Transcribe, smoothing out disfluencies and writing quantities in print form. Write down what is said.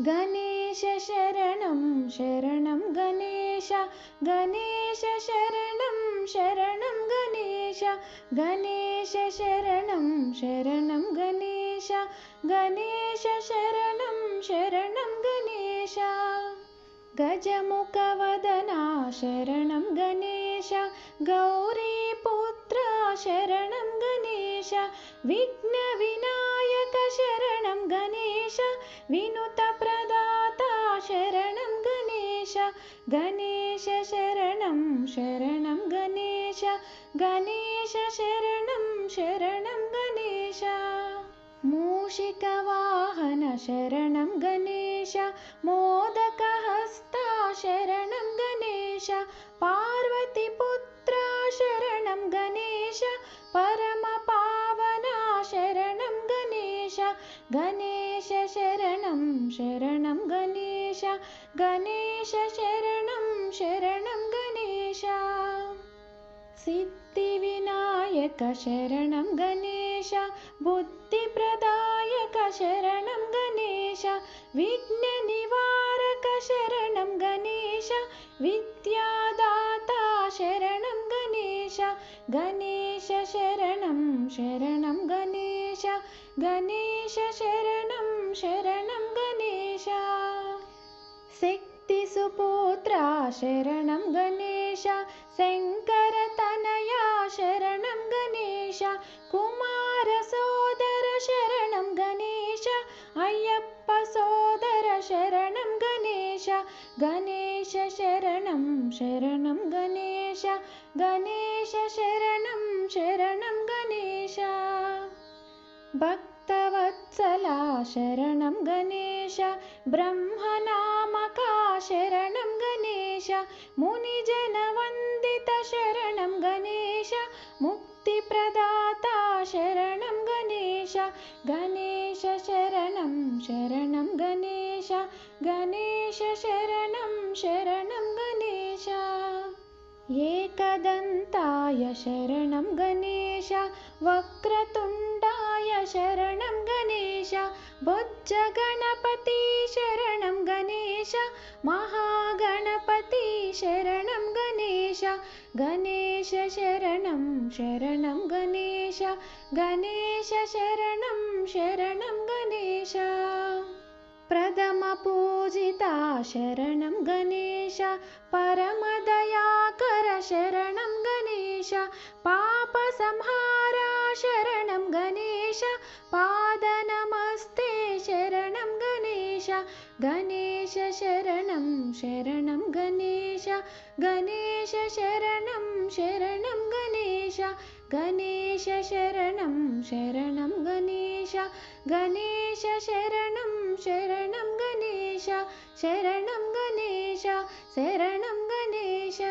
गणेश शरणं शरणं गणेश गणेश शरणं शरणं गणेश गणेश शरणं शरणं गणेश गणेश शरणं शरणं गणेश गजमुखवदना शरणं गणेश गौरीपुत्रा शरणं गणेश विघ्नविनायक शरणं गणेश विनुतप्रदाता शरणं गणेश गणेश शरणं शरणं गणेश गणेश शरणं शरणं गणेश मूषिकवाहन शरणं गणेश मोदकहस्ता शरणं गणेश पार्वतीपुत्रा शरणं गणेश परमपावना शरणं गणेश गणेश शरणं शरणं गणेश गणेश शरणं शरणं गणेश सिद्धिविनायक शरणं गणेश बुद्धिप्रदायक शरणं गणेश विघ्ननिवारक शरणं गणेश विद्यादाता शरणं गणेश गणेश शरणं शरणं गणेश गणेश शरणं शरणं गणेश शक्तिसुपुत्रा शरणं गणेश शङ्करतनया शरणं गणेश कुमारसोदर शरणं गणेश अय्यप्प सोदर शरणं गणेश गणेश शरणं शरणं गणेश गणेश शरणं शरणं गणेश भक्तवत्सला शरणं गणेश ब्रह्मनामका शरणं गणेश मुनिजनवन्दित शरणं गणेश मुक्तिप्रदाता शरणं गणेश गणेश शरणं शरणं गणेश गणेश शरणं शरणं गणेश एकदन्ताय शरणं गणेश वक्रतुण्डाय शरणं गणेश भुजगणपति शरणं गणेश महागणपति शरणं गणेश गणेश शरणं शरणं गणेश गणेश शरणं शरणं गणेश प्रथमपूजिता शरणं गणेश परमदयाकर शरणं गणेश पापसंहारा शरणं गणेश पादनमस्ते शरणं गणेश गणेश शरणं शरणं गणेश गणेश शरणं शरणं गणेश गणेश शरणं शरणं गणेश गणेश शरणं शरणं गणेश शरणं गणेश शरणं गणेश।